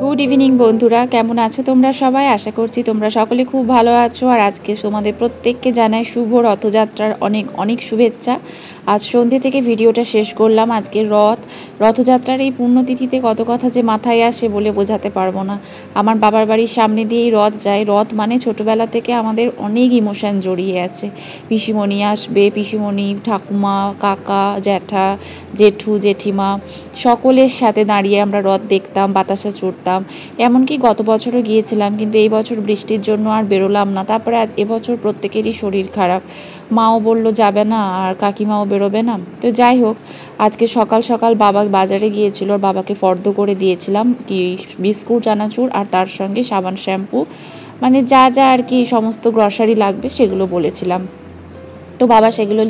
Good evening বন্ধুরা, কেমন আছো তোমরা সবাই? আশা করছি তোমরা সকলে খুব ভালো আছো। আর আজকে তোমাদের প্রত্যেককে জানাই শুভ রথযাত্রার অনেক অনেক শুভেচ্ছা। আজ সন্ধ্যে থেকে ভিডিওটা শেষ করলাম। আজকে রথযাত্রার এই পুণ্যতিথিতে কত কথা যে মাথায় আসে বলে বোঝাতে পারবো না। আমার বাবার বাড়ির সামনে দিয়েই রথ যায়। রথ মানে ছোটোবেলা থেকে আমাদের অনেক ইমোশান জড়িয়ে আছে। পিসিমণি আসবে, পিসিমণি, ঠাকুমা, কাকা, জ্যাঠা, জেঠু, জেঠিমা সকলের সাথে দাঁড়িয়ে আমরা রথ দেখতাম, বাতাসা চড়তাম। এমনকি গত বছরও গিয়েছিলাম, কিন্তু এই বছর বৃষ্টির জন্য আর বেরোলাম না। তারপরে এবছর প্রত্যেকেরই শরীর খারাপ। মাও বলল যাবে না, আর কাকিমাও বেরোবে না। তো যাই হোক, আজকে সকাল সকাল বাবা বাজারে গিয়েছিল। বাবাকে ফর্দ করে দিয়েছিলাম কি বিস্কুট, চানাচুর আর তার সঙ্গে সাবান, শ্যাম্পু, মানে যা যা আর কি সমস্ত গ্রসারি লাগবে সেগুলো বলেছিলাম। তো বাবা সেগুলো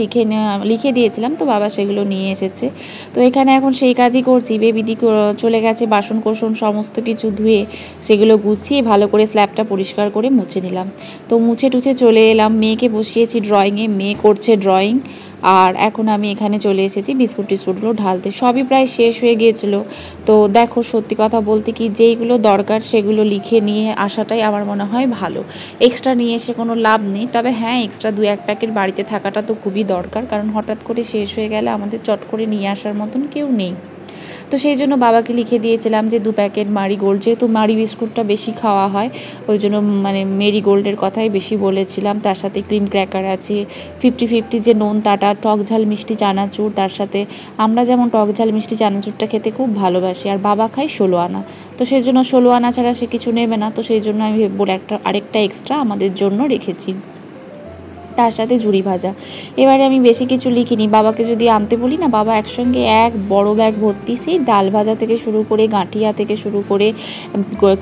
লিখে দিয়েছিলাম, তো বাবা সেগুলো নিয়ে এসেছে। তো এখানে এখন সেই কাজই করছি। বেবিদি চলে গেছে, বাসন কোসন সমস্ত কিছু ধুয়ে সেগুলো গুছিয়ে ভালো করে স্ল্যাবটা পরিষ্কার করে মুছে নিলাম। তো মুছে টুছে চলে এলাম। মেয়েকে বসিয়েছি ড্রয়িংয়ে, মেয়ে করছে ড্রয়িং। আর এখন আমি এখানে চলে এসেছি বিস্কুট টিস্কুটগুলো ঢালতে। সবই প্রায় শেষ হয়ে গিয়েছিলো। তো দেখো, সত্যি কথা বলতে কি, যেইগুলো দরকার সেগুলো লিখে নিয়ে আসাটাই আমার মনে হয় ভালো। এক্সট্রা নিয়ে এসে কোনো লাভ নেই। তবে হ্যাঁ, এক্সট্রা 2-1 প্যাকেট বাড়িতে থাকাটা তো খুবই দরকার, কারণ হঠাৎ করে শেষ হয়ে গেলে আমাদের চট করে নিয়ে আসার মতন কেউ নেই। তো সেই জন্য বাবাকে লিখে দিয়েছিলাম যে 2 প্যাকেট মারিগোল্ড, যেহেতু মারি বিস্কুটটা বেশি খাওয়া হয় ওই জন্য মানে মেরিগোল্ডের কথাই বেশি বলেছিলাম। তার সাথে ক্রিম ক্র্যাকার আছে, 50-50 যে নোনতাটা, টক ঝাল মিষ্টি চানাচুর। তার সাথে আমরা যেমন টক ঝাল মিষ্টি চানাচুরটা খেতে খুব ভালোবাসি, আর বাবা খায় 16 আনা। তো সেই জন্য 16 আনা ছাড়া সে কিছু নেবে না। তো সেই জন্য আমি বলে আরেকটা এক্সট্রা আমাদের জন্য রেখেছি। তার সাথে ঝুড়ি ভাজা। এবারে আমি বেশি কিছু লিখিনি। বাবাকে যদি আনতে বলি না, বাবা একসঙ্গে এক বড় ব্যাগ ভর্তি সেই ডাল ভাজা থেকে শুরু করে, গাঁঠিয়া থেকে শুরু করে,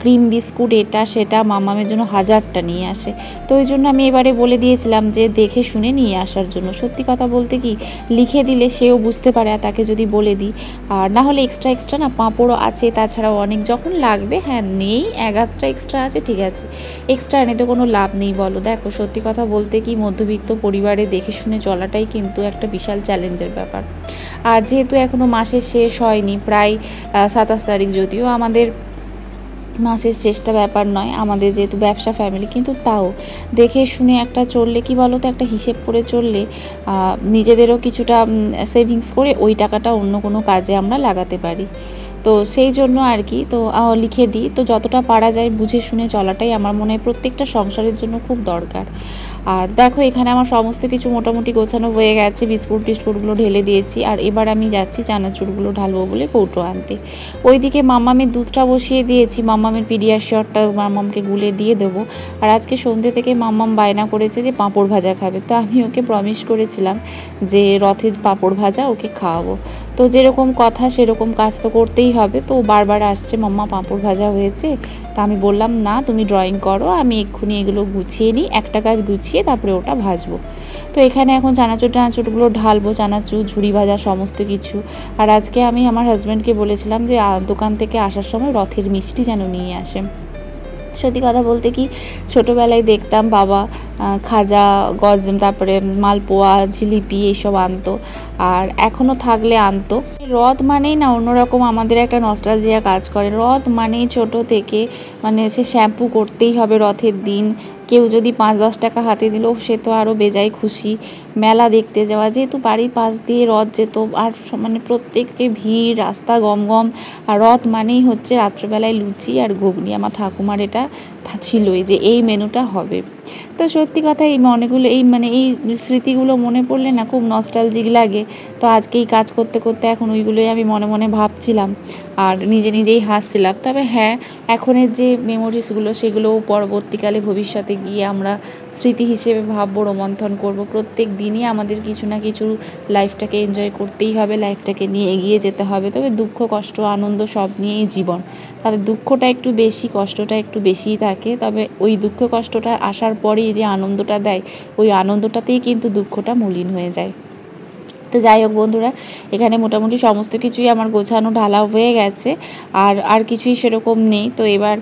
ক্রিম বিস্কুট, এটা সেটা মামামের জন্য 1000টা নিয়ে আসে। তো ওই জন্য আমি এবারে বলে দিয়েছিলাম যে দেখে শুনে নিয়ে আসার জন্য। সত্যি কথা বলতে কি, লিখে দিলে সেও বুঝতে পারে, আর তাকে যদি বলে দিই, আর না হলে এক্সট্রা না পাঁপড়ও আছে, তাছাড়াও অনেক যখন লাগবে। হ্যাঁ, নেই, 1-2টা এক্সট্রা আছে, ঠিক আছে, এক্সট্রা এনে তো কোনো লাভ নেই বলো। দেখো, সত্যি কথা বলতে কি, মধ্যবিত্ত পরিবারে দেখে শুনে চলাটাই কিন্তু একটা বিশাল চ্যালেঞ্জের ব্যাপার। আর যেহেতু এখনও মাসের শেষ হয়নি, প্রায় 27 তারিখ, যদিও আমাদের মাসের শেষটা ব্যাপার নয়, আমাদের যেহেতু ব্যবসা ফ্যামিলি, কিন্তু তাও দেখে শুনে একটা চললে কি বলো তো, একটা হিসেব করে চললে নিজেদেরও কিছুটা সেভিংস করে ওই টাকাটা অন্য কোনো কাজে আমরা লাগাতে পারি। তো সেই জন্য আর কি, তো লিখে দিই। তো যতটা পারা যায় বুঝে শুনে চলাটাই আমার মনে হয় প্রত্যেকটা সংসারের জন্য খুব দরকার। আর দেখো, এখানে আমার সমস্ত কিছু মোটামুটি গোছানো হয়ে গেছে। বিস্কুট টিস্কুটগুলো ঢেলে দিয়েছি, আর এবার আমি যাচ্ছি চানাচুরগুলো ঢালবো বলে কৌটো আনতে। ওইদিকে মাম্মামের দুধটা বসিয়ে দিয়েছি, মাম্মামের পিডিয়াশিওরটা মাম্মামকে গুলে দিয়ে দেবো। আর আজকে সন্ধ্যে থেকে মাম্মাম বায়না করেছে যে পাঁপড় ভাজা খাবে। তো আমি ওকে প্রমিস করেছিলাম যে রথের পাঁপড় ভাজা ওকে খাওয়াবো। তো যেরকম কথা সেরকম কাজ তো করতেই হবে। তো বারবার আসছে, মাম্মা পাঁপড় ভাজা হয়েছে। তা আমি বললাম না, তুমি ড্রয়িং করো, আমি এক্ষুনি এগুলো গুছিয়ে নিই, একটা কাজ গুছিয়ে তারপরে ওটা ভাজবো। তো এখানে এখন চানাচুরগুলো ঢালবো, চানাচুর, ঝুড়ি ভাজা সমস্ত কিছু। আর আজকে আমি আমার হাজব্যান্ডকে বলেছিলাম যে দোকান থেকে আসার সময় রথের মিষ্টি যেন নিয়ে আসে। সত্যি কথা বলতে কি, ছোটোবেলায় দেখতাম বাবা খাজা, তারপরে মালপোয়া, জিলিপি এইসব আনতো, আর এখনও থাকলে আনতো। রথ মানেই না অন্যরকম আমাদের একটা নস্টালজিয়া কাজ করে। রথ মানেই ছোটো থেকে মানে সে শ্যাম্পু করতেই হবে রথের দিন। কেউ যদি 5-10 টাকা হাতে দিল, সে তো আরও বেজায় খুশি। মেলা দেখতে যাওয়া, যেহেতু বাড়ির পাশ দিয়ে রথ যেত, আর মানে প্রত্যেককে ভিড়, রাস্তা গমগম। আর রথ মানেই হচ্ছে রাত্রেবেলায় লুচি আর ঘুগনি। আমার ঠাকুমার এটা ছিলই যে এই মেনুটা হবে। তো সত্যি কথা, এই এই স্মৃতিগুলো মনে পড়লে না খুব নস্টালজিক লাগে। তো আজকে এই কাজ করতে করতে এখন ওইগুলোই আমি মনে মনে ভাবছিলাম, আর নিজেই হাসছিলাম। তবে হ্যাঁ, এখনের যে মেমোরিজগুলো সেগুলোও পরবর্তীকালে ভবিষ্যতে গিয়ে আমরা স্মৃতি হিসেবে ভাববো, রোমন্থন করব। প্রত্যেক দিনই আমাদের কিছু না কিছু লাইফটাকে এনজয় করতেই হবে, লাইফটাকে নিয়ে এগিয়ে যেতে হবে। তবে দুঃখ, কষ্ট, আনন্দ সব নিয়েই জীবন। তাদের দুঃখটা একটু বেশি, কষ্টটা একটু বেশিই থাকে। তবে ওই দুঃখ কষ্টটা আসার পরেই যে আনন্দটা দেয়, ওই আনন্দটাতেই কিন্তু দুঃখটা মলিন হয়ে যায়। তো তো যাই হোক বন্ধুরা, এখানে মোটামুটি সমস্ত কিছুই আমার গোছানো ঢালা হয়ে গেছে, আর কিছুই সেরকম নেই। তো এবার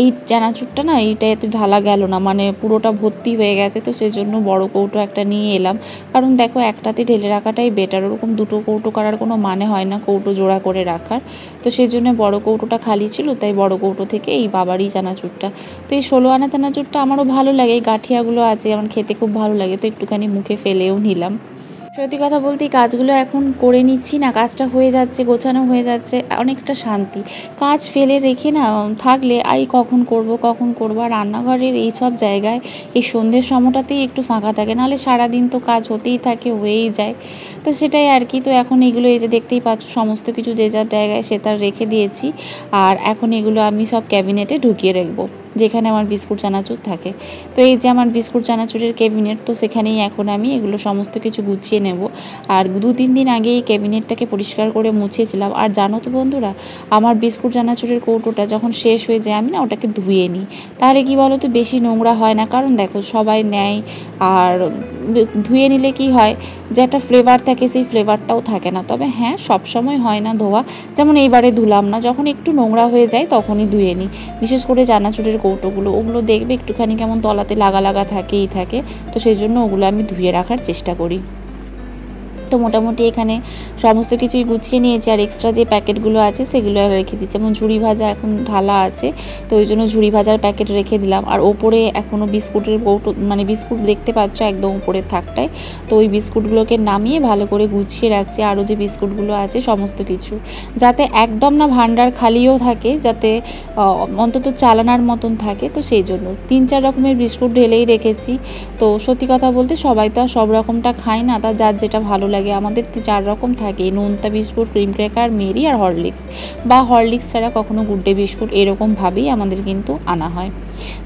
এই চানাচুরটা না এইটাতে ঢালা গেল না, মানে পুরোটা ভর্তি হয়ে গেছে। তো সেজন্য বড় কৌটো একটা নিয়ে এলাম, কারণ দেখো একটাতে ঢেলে রাখাটাই বেটার, ওরকম দুটো কৌটো করার কোনো মানে হয় না কৌটো জোড়া করে রাখার। তো সেই জন্য বড় কৌটোটা খালি ছিল, তাই বড় কৌটো থেকে এই বাবারই চানাচুরটা। তো এই 16 আনা চানাচুরটা আমারও ভালো লাগে, এই গাঁঠিয়াগুলো আছে, আমার খেতে খুব ভালো লাগে, তো একটুখানি মুখে ফেলেও নিলাম। সত্যি কথা বলতে এই কাজগুলো এখন করে নিচ্ছি না, কাজটা হয়ে যাচ্ছে, গোছানো হয়ে যাচ্ছে, অনেকটা শান্তি। কাজ ফেলে রেখে না থাকলে কখন করব কখন করব, আর রান্নাঘরের এই সব জায়গায় এই সন্ধ্যের সময়টাতেই একটু ফাঁকা থাকে, নাহলে সারাদিন তো কাজ হতেই থাকে, হয়েই যায়। তো সেটাই আর কি। তো এখন এগুলো এই যে দেখতেই পাচ্ছ সমস্ত কিছু যে যার জায়গায় সে তার রেখে দিয়েছি, আর এখন এগুলো আমি সব ক্যাবিনেটে ঢুকিয়ে রাখবো, যেখানে আমার বিস্কুট চানাচুর থাকে। তো এই যে আমার বিস্কুট চানাচুরের ক্যাবিনেট, তো সেখানেই এখন আমি এগুলো সমস্ত কিছু গুছিয়ে নেব। আর 2-3 দিন আগে এই ক্যাবিনেটটাকে পরিষ্কার করে মুছিয়েছিলাম। আর জানো তো বন্ধুরা, আমার বিস্কুট চানাচুরের কৌটোটা যখন শেষ হয়ে যায় আমি না ওটাকে ধুয়ে নিই, তাহলে কি বলো তো বেশি নোংরা হয় না। কারণ দেখো সবাই নেয়, আর ধুয়ে নিলে কি হয় যে একটা ফ্লেভার থাকে, সেই ফ্লেভারটাও থাকে না। তবে হ্যাঁ, সব সময় হয় না ধোয়া, যেমন এইবারে ধুলাম না, যখন একটু নোংরা হয়ে যায় তখনই ধুয়ে নিই। বিশেষ করে চানাচুরের কৌটোগুলো, ওগুলো দেখবে একটুখানি কেমন তলাতে লাগা লাগা থাকেই থাকে, তো সেই জন্য ওগুলো আমি ধুয়ে রাখার চেষ্টা করি। তো মোটামুটি এখানে সমস্ত কিছুই গুছিয়ে নিয়েছি, আর এক্সট্রা যে প্যাকেটগুলো আছে সেগুলো রেখে দিচ্ছি। যেমন ঝুড়ি ভাজা এখন ঢালা আছে, তো ওই জন্য ঝুড়ি ভাজার প্যাকেট রেখে দিলাম। আর ওপরে এখনও বিস্কুটের কৌটো, মানে বিস্কুট দেখতে পাচ্ছ একদম উপরের থাকটায়, তো ওই বিস্কুটগুলোকে নামিয়ে ভালো করে গুছিয়ে রাখছি। আরও যে বিস্কুটগুলো আছে সমস্ত কিছু, যাতে একদম না ভাণ্ডার খালিও থাকে, যাতে অন্তত চালানার মতন থাকে। তো সেই জন্য 3-4 রকমের বিস্কুট ঢেলেই রেখেছি। তো সত্যি কথা বলতে সবাই তো আর সব রকমটা খায় না, তা যার যেটা ভালো লাগে। আমাদের 4 রকম থাকে, নোনতা বিস্কুট, ক্রিম ক্র্যাকার, মেরি আর হরলিক্স, বা হরলিক্স ছাড়া কখনো গুড ডে বিস্কুট, এরকমভাবেই আমাদের কিন্তু আনা হয়।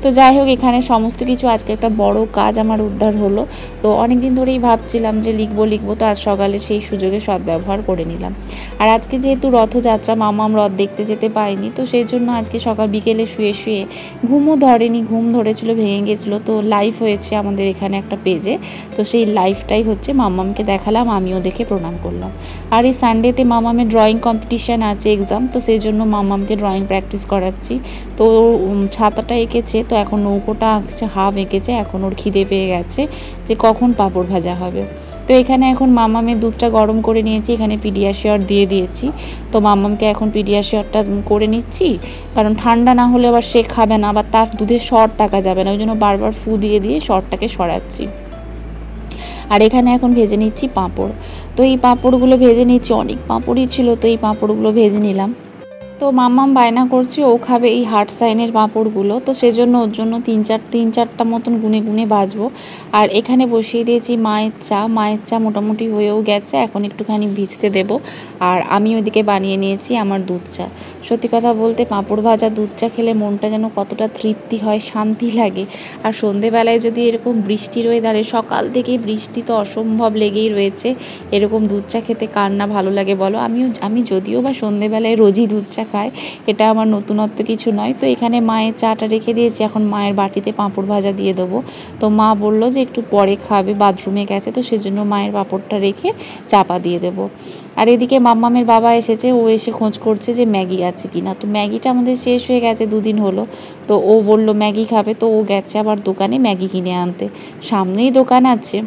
তো যাই হোক, এখানে সমস্ত কিছু, আজকে একটা বড় কাজ আমার উদ্ধার হলো। তো অনেক দিন ধরেই ভাবছিলাম যে লিখবো, তো আজ সকালে সেই সুযোগে সদ্ব্যবহার করে নিলাম। আর আজকে যেহেতু রথযাত্রা, মামাম রথ দেখতে যেতে পাইনি, তো সেই জন্য আজকে সকাল বিকেলে শুয়ে শুয়ে ঘুমও ধরেনি, ঘুম ধরেছিল, ভেঙে গেছিলো। তো লাইভ হয়েছে আমাদের এখানে একটা পেজে, তো সেই লাইভটাই হচ্ছে, মামামকে দেখালাম, আমিও দেখে প্রণাম করলাম। আর এই সানডেতে মামামের ড্রয়িং কম্পিটিশান আছে, এক্সাম, তো সেই জন্য মামামকে ড্রয়িং প্র্যাকটিস করাচ্ছি। তো ছাতাটা এঁকেছে, তো এখন নৌকোটা আঁকছে, হাফ এঁকেছে, এখন ওর খিদে পেয়ে গেছে যে কখন পাঁপড় ভাজা হবে। তো এখানে এখন মামামের দুধটা গরম করে নিয়েছি, এখানে পিডিয়াশিওর দিয়ে দিয়েছি। তো মামামকে এখন পিডিয়াশিওরটা করে নিচ্ছি, কারণ ঠান্ডা না হলে আবার সে খাবে না, আবার তার দুধের সর থাকা যাবে না, ওই জন্য বারবার ফু দিয়ে দিয়ে সরটাকে সরাচ্ছি। আর এখানে এখন ভেজে নিচ্ছি পাঁপড়। তো এই পাঁপড়গুলো ভেজে নিচ্ছি, অনেক পাঁপড়ই ছিল, তো এই পাঁপড়গুলো ভেজে নিলাম। তো মাম্মাম বায়না করছে ও খাবে এই হার্ট সাইনের পাঁপড়গুলো, তো সেজন্য ওর জন্য 3-4টা মতন গুনে গুনে ভাজবো। আর এখানে বসিয়ে দিয়েছি মায়ের চা মোটামুটি হয়েও গেছে, এখন একটুখানি ভিজতে দেব। আর আমি ওইদিকে বানিয়ে নিয়েছি আমার দুধ চা। সত্যি কথা বলতে পাঁপড় ভাজা দুধ চা খেলে মনটা যেন কতটা তৃপ্তি হয়, শান্তি লাগে। আর সন্ধেবেলায় যদি এরকম বৃষ্টির ওয়েদারে, সকাল থেকেই বৃষ্টি তো অসম্ভব লেগেই রয়েছে, এরকম দুধ চা খেতে কার না ভালো লাগে বলো। আমি যদিও বা সন্ধেবেলায় রোজই দুধ চা খাই, এটা আমার নতুনত্ব কিছু নয়। তো এখানে মায়ের চাটা রেখে দিয়েছি, এখন মায়ের বাটিতে পাঁপড় ভাজা দিয়ে দেবো। তো মা বললো যে একটু পরে খাবে, বাথরুমে গেছে, তো সেজন্য মায়ের পাঁপড়টা রেখে চাপা দিয়ে দেবো। আর এদিকে মাম্মামের বাবা এসেছে, ও এসে খোঁজ করছে যে ম্যাগি আছে কিনা। তো ম্যাগিটা আমাদের শেষ হয়ে গেছে, 2 দিন হলো। তো ও বললো ম্যাগি খাবে, তো ও গেছে আবার দোকানে ম্যাগি কিনে আনতে, সামনেই দোকান আছে।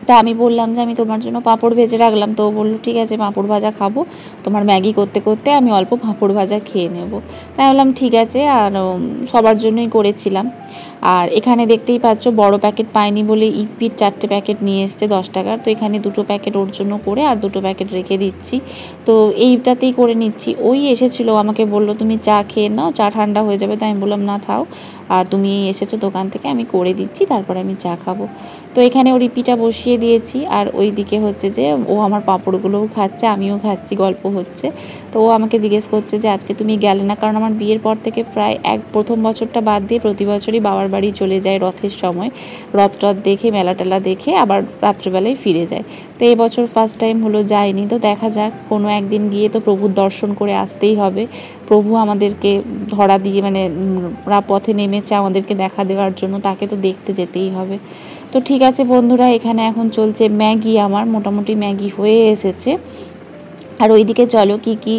তা আমি বললাম যে আমি তোমার জন্য পাঁপড় ভেজে রাখলাম, তো ও বললো ঠিক আছে পাঁপড় ভাজা খাবো, তোমার ম্যাগি করতে করতে আমি অল্প পাঁপড় ভাজা খেয়ে নেব। তাই বললাম ঠিক আছে, আর সবার জন্যই করেছিলাম। আর এখানে দেখতেই পাচ্ছ বড় প্যাকেট পাইনি বলে ইপির 4টে প্যাকেট নিয়ে এসছে 10 টাকার, তো এখানে 2টো প্যাকেট ওর জন্য করে আর 2টো প্যাকেট রেখে দিচ্ছি। তো এইটাতেই করে নিচ্ছি। ওই এসেছিলো, আমাকে বললো তুমি চা খেয়ে নাও, চা ঠান্ডা হয়ে যাবে, তাই আমি বললাম না থাও, আর তুমি এসেছো দোকান থেকে, আমি করে দিচ্ছি, তারপরে আমি চা খাবো। তো এখানে ওর ইপিটা বসিয়ে দিয়েছি, আর ওই দিকে হচ্ছে যে ও আমার পাঁপড়গুলোও খাচ্ছে, আমিও খাচ্ছি, গল্প হচ্ছে। তো ও আমাকে জিজ্ঞেস করছে যে আজকে তুমি গেলে না, কারণ আমার বিয়ের পর থেকে প্রায় প্রথম বছরটা বাদ দিয়ে প্রতি বছরই বাবার বাড়ি চলে যায় রথের সময়, রথ দেখে মেলা টেলা দেখে আবার রাত্রেবেলায় ফিরে যায়। তো এবছর ফার্স্ট টাইম হলো, যায়নি। তো দেখা যাক, কোনো একদিন গিয়ে তো প্রভুর দর্শন করে আসতেই হবে। প্রভু আমাদেরকে ধরা দিয়ে মানে পথে নেমেছে আমাদেরকে দেখা দেওয়ার জন্য, তাকে তো দেখতে যেতেই হবে। তো ঠিক আছে বন্ধুরা, এখানে এখন চলছে ম্যাগি, আমার মোটামুটি ম্যাগি হয়ে এসেছে। আর ওইদিকে চলো কি কি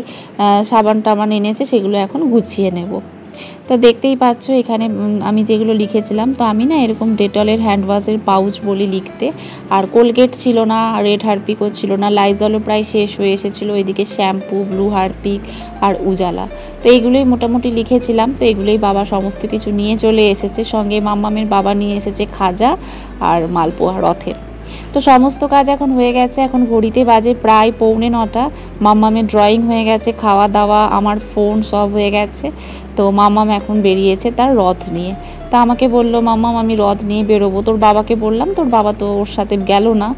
সাবান টাবান এনেছে সেগুলো এখন গুছিয়ে নেব। তো দেখতেই পাচ্ছ এখানে আমি যেগুলো লিখেছিলাম, তো আমি না এরকম ডেটলের হ্যান্ড ওয়াশের পাউচ বলি লিখতে, আর কোলগেট ছিল না, আর রেড হারপিকও ছিল না, লাইজলও প্রায় শেষ হয়ে এসেছিলো, এদিকে শ্যাম্পু, ব্লু হারপিক আর উজালা, তো এইগুলোই মোটামুটি লিখেছিলাম। তো এগুলোই বাবা সমস্ত কিছু নিয়ে চলে এসেছে, সঙ্গে মাম্মামের বাবা নিয়ে এসেছে খাজা আর মালপোয়া রথের। তো সমস্ত কাজ এখন হয়ে গেছে, এখন ঘড়িতে বাজে প্রায় 8:45। মাম্মামের ড্রয়িং হয়ে গেছে, খাওয়া দাওয়া, আমার ফোন সব হয়ে গেছে। তো মাম্মাম এখন বেরিয়েছে তার রথ নিয়ে। তা আমাকে বললো, মাম্মাম আমি রথ নিয়ে বেরোবো। তোর বাবাকে বললাম, তোর বাবা তো ওর সাথে গেল না,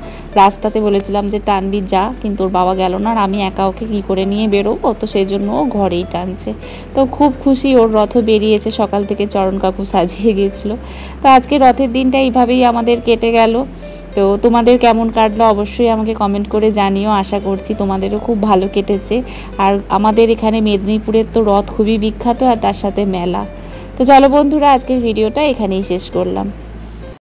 রাস্তাতে বলেছিলাম যে টানবি যা, কিন্তু ওর বাবা গেল না, আর আমি একা ওকে কী করে নিয়ে বেরোবো, তো সেই জন্য ও ঘরেই টানছে। তো খুব খুশি, ওর রথও বেরিয়েছে, সকাল থেকে চরণ কাকু সাজিয়ে গিয়েছিলো। তো আজকে রথের দিনটা এইভাবেই আমাদের কেটে গেল। তো তোমাদের কেমন কাটলো অবশ্যই আমাকে কমেন্ট করে জানিও, আশা করছি তোমাদেরও খুব ভালো কেটেছে। আর আমাদের এখানে মেদিনীপুরের তো রথ খুবই বিখ্যাত, আর তার সাথে মেলা। তো চলো বন্ধুরা, আজকের ভিডিওটা এখানেই শেষ করলাম।